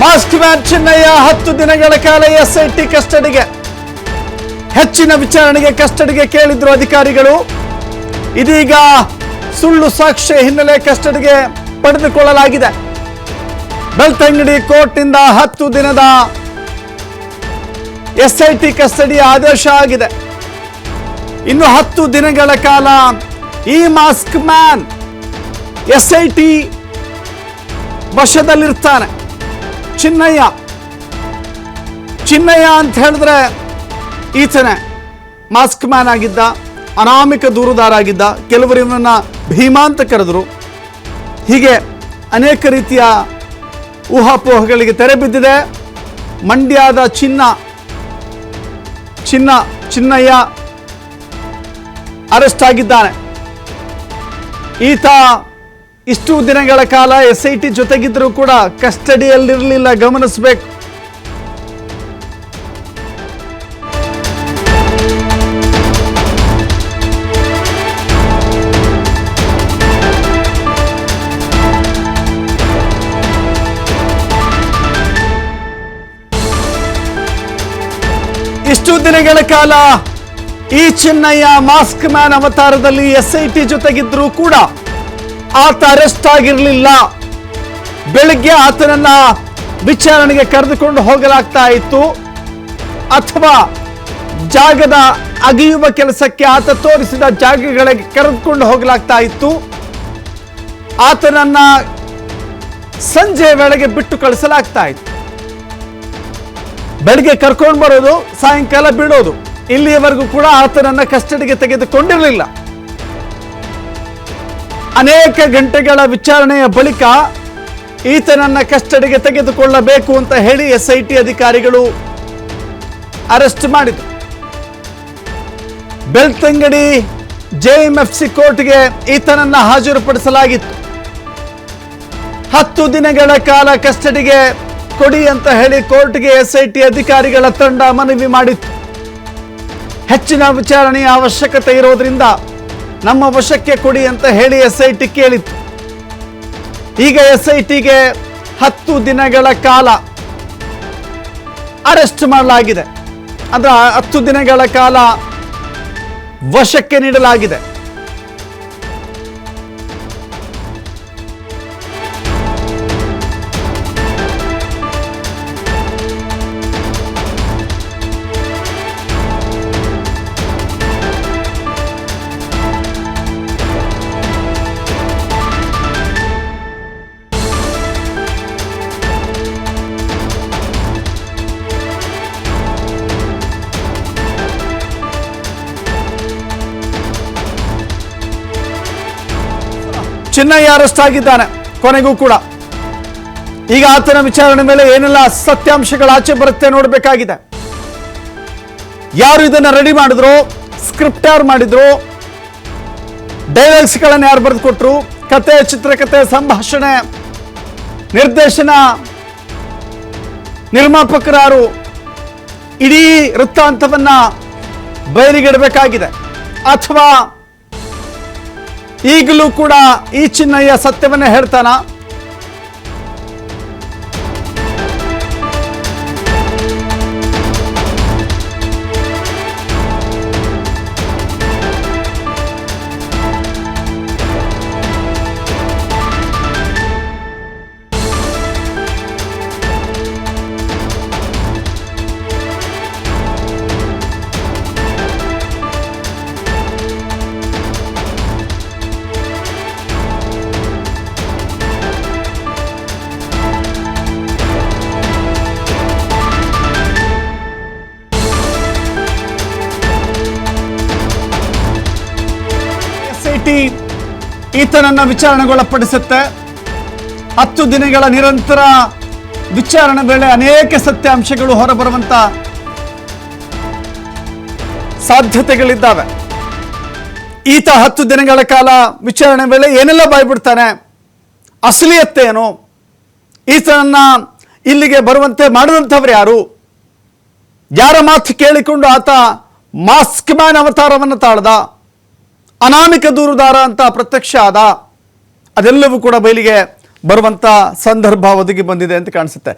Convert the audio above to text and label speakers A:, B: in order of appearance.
A: Mask man Chinnaiah 10 ದಿನಗಳ ಕಾಲ SIT ಕಸ್ಟಡಿಗೆ, ಹೆಚ್ಚಿನ ವಿಚಾರಣೆಗೆ ಕಸ್ಟಡಿಗೆ ಕೇಳಿದ್ರು ಅಧಿಕಾರಿಗಳು. ಇದೀಗ ಸುಳ್ಳು ಸಾಕ್ಷ್ಯ ಹಿನ್ನೆಲೆ ಕಸ್ಟಡಿಗೆ ಪಡೆದುಕೊಳ್ಳಲಾಗಿದೆ. ಬೆಳ್ತಂಗಡಿ ಕೋರ್ಟ್ನಿಂದ 10 ದಿನದ ಎಸ್ಐಟಿ ಕಸ್ಟಡಿ ಆದೇಶ ಆಗಿದೆ. ಇನ್ನು 10 ದಿನಗಳ ಕಾಲ ಈ ಮಾಸ್ಕ್ ಮ್ಯಾನ್ ಎಸ್ಐಟಿ ವಶದಲ್ಲಿರ್ತಾನೆ. ಚಿನ್ನಯ್ಯ ಅಂತ ಹೇಳಿದ್ರೆ ಈತನೇ ಮಾಸ್ಕ್ ಮ್ಯಾನ್ ಆಗಿದ್ದ, ಅನಾಮಿಕ ದೂರುದಾರ ಆಗಿದ್ದ. ಕೆಲವರು ಇವನನ್ನ ಭೀಮಾ ಅಂತ ಕರೆದರು. ಹೀಗೆ ಅನೇಕ ರೀತಿಯ ಊಹಾಪೋಹಗಳಿಗೆ ತೆರೆ ಬಿದ್ದಿದೆ. ಮಂಡ್ಯದ ಚಿನ್ನಯ್ಯ ಅರೆಸ್ಟ್ ಆಗಿದ್ದಾನೆ. ಈತ ಇಷ್ಟು ದಿನಗಳ ಕಾಲ ಎಸ್ಐಟಿ ಜೊತೆಗಿದ್ರೂ ಕೂಡ ಕಸ್ಟಡಿಯಲ್ಲಿರಲಿಲ್ಲ, ಗಮನಿಸಬೇಕು. ಇಷ್ಟು ದಿನಗಳ ಕಾಲ ಈ ಚಿನ್ನಯ್ಯ ಮಾಸ್ಕ್ ಮ್ಯಾನ್ ಅವತಾರದಲ್ಲಿ ಎಸ್ಐಟಿ ಜೊತೆಗಿದ್ರೂ ಕೂಡ ಆತ ಅರೆಸ್ಟ್ ಆಗಿರಲಿಲ್ಲ. ಬೆಳಿಗ್ಗೆ ಆತನನ್ನ ವಿಚಾರಣೆಗೆ ಕರೆದುಕೊಂಡು ಹೋಗಲಾಗ್ತಾ ಇತ್ತು, ಅಥವಾ ಜಾಗದ ಅಗೆಯುವ ಕೆಲಸಕ್ಕೆ ಆತ ತೋರಿಸಿದ ಜಾಗಗಳಿಗೆ ಕರೆದುಕೊಂಡು ಹೋಗಲಾಗ್ತಾ ಇತ್ತು. ಆತನನ್ನ ಸಂಜೆ ವೇಳೆಗೆ ಬಿಟ್ಟು ಕಳಿಸಲಾಗ್ತಾ ಇತ್ತು. ಬೆಳಿಗ್ಗೆ ಕರ್ಕೊಂಡು ಬರೋದು, ಸಾಯಂಕಾಲ ಬಿಡೋದು. ಇಲ್ಲಿಯವರೆಗೂ ಕೂಡ ಆತನನ್ನ ಕಸ್ಟಡಿಗೆ ತೆಗೆದುಕೊಂಡಿರಲಿಲ್ಲ. ಅನೇಕ ಗಂಟೆಗಳ ವಿಚಾರಣೆಯ ಬಳಿಕ ಈತನನ್ನ ಕಸ್ಟಡಿಗೆ ತೆಗೆದುಕೊಳ್ಳಬೇಕು ಅಂತ ಹೇಳಿ ಎಸ್ಐಟಿ ಅಧಿಕಾರಿಗಳು ಅರೆಸ್ಟ್ ಮಾಡಿದರು. ಬೆಳ್ತಂಗಡಿ ಜೆಎಂಎಫ್ಸಿ ಕೋರ್ಟ್ಗೆ ಈತನನ್ನ ಹಾಜರುಪಡಿಸಲಾಗಿತ್ತು. 10 ದಿನಗಳ ಕಾಲ ಕಸ್ಟಡಿಗೆ ಕೊಡಿ ಅಂತ ಹೇಳಿ ಕೋರ್ಟ್ಗೆ ಎಸ್ಐಟಿ ಅಧಿಕಾರಿಗಳ ತಂಡ ಮನವಿ ಮಾಡಿತ್ತು. ಹೆಚ್ಚಿನ ವಿಚಾರಣೆಯ ಅವಶ್ಯಕತೆ ಇರೋದ್ರಿಂದ ನಮ್ಮ ವಶಕ್ಕೆ ಕೊಡಿ ಅಂತ ಹೇಳಿ ಎಸ್ಐಟಿ ಕೇಳಿತ್ತು. ಈಗ ಎಸ್ಐಟಿಗೆ 10 ದಿನಗಳ ಕಾಲ ಅರೆಸ್ಟ್ ಮಾಡಲಾಗಿದೆ. ಅಂದ್ರೆ 10 ದಿನಗಳ ಕಾಲ ವಶಕ್ಕೆ ನೀಡಲಾಗಿದೆ. ಚಿನ್ನಯ್ಯ ಅರೆಸ್ಟ್ ಆಗಿದ್ದಾನೆ ಕೊನೆಗೂ ಕೂಡ. ಈಗ ಆತನ ವಿಚಾರಣೆ ಮೇಲೆ ಏನೆಲ್ಲ ಸತ್ಯಾಂಶಗಳು ಆಚೆ ಬರುತ್ತೆ ನೋಡಬೇಕಾಗಿದೆ. ಯಾರು ಇದನ್ನ ರೆಡಿ ಮಾಡಿದ್ರು, ಸ್ಕ್ರಿಪ್ಟ್ ಯಾರು ಮಾಡಿದ್ರು, ಡೈಲಾಗ್ಸ್ಗಳನ್ನು ಯಾರು ಬರೆದು ಕೊಟ್ರು, ಕತೆ, ಚಿತ್ರಕಥೆ, ಸಂಭಾಷಣೆ, ನಿರ್ದೇಶನ, ನಿರ್ಮಾಪಕರಾರು, ಇಡೀ ವೃತ್ತಾಂತವನ್ನ ಬಯಲಿಗಿಡಬೇಕಾಗಿದೆ. ಅಥವಾ ಈಗಲೂ ಕೂಡ ಈ ಚಿನ್ನಯ್ಯ ಸತ್ಯವನ್ನೇ ಹೇಳ್ತಾನ? ಈತನನ್ನ ವಿಚಾರಣೆಗೊಳಪಡಿಸುತ್ತೆ. 10 ದಿನಗಳ ನಿರಂತರ ವಿಚಾರಣೆ ವೇಳೆ ಅನೇಕ ಸತ್ಯಾಂಶಗಳು ಹೊರಬರುವಂತ ಸಾಧ್ಯತೆಗಳಿದ್ದಾವೆ. ಈತ 10 ದಿನಗಳ ಕಾಲ ವಿಚಾರಣೆ ವೇಳೆ ಏನೆಲ್ಲ ಬಾಯ್ಬಿಡ್ತಾನೆ, ಅಸಲಿಯತ್ತೇನು, ಈತನನ್ನ ಇಲ್ಲಿಗೆ ಬರುವಂತೆ ಮಾಡಿದಂಥವ್ರು ಯಾರು, ಯಾರ ಮಾತು ಕೇಳಿಕೊಂಡು ಆತ ಮಾಸ್ಕ್ ಮ್ಯಾನ್ ಅವತಾರವನ್ನು ತಾಳ್ದ, ಅನಾಮಿಕ ದೂರುದಾರ ಅಂತ ಪ್ರತ್ಯಕ್ಷ ಆದ, ಅದೆಲ್ಲವೂ ಕೂಡ ಬಯಲಿಗೆ ಬರುವಂತ ಸಂದರ್ಭ ಒದಗಿ ಬಂದಿದೆ ಅಂತ ಕಾಣಿಸುತ್ತೆ.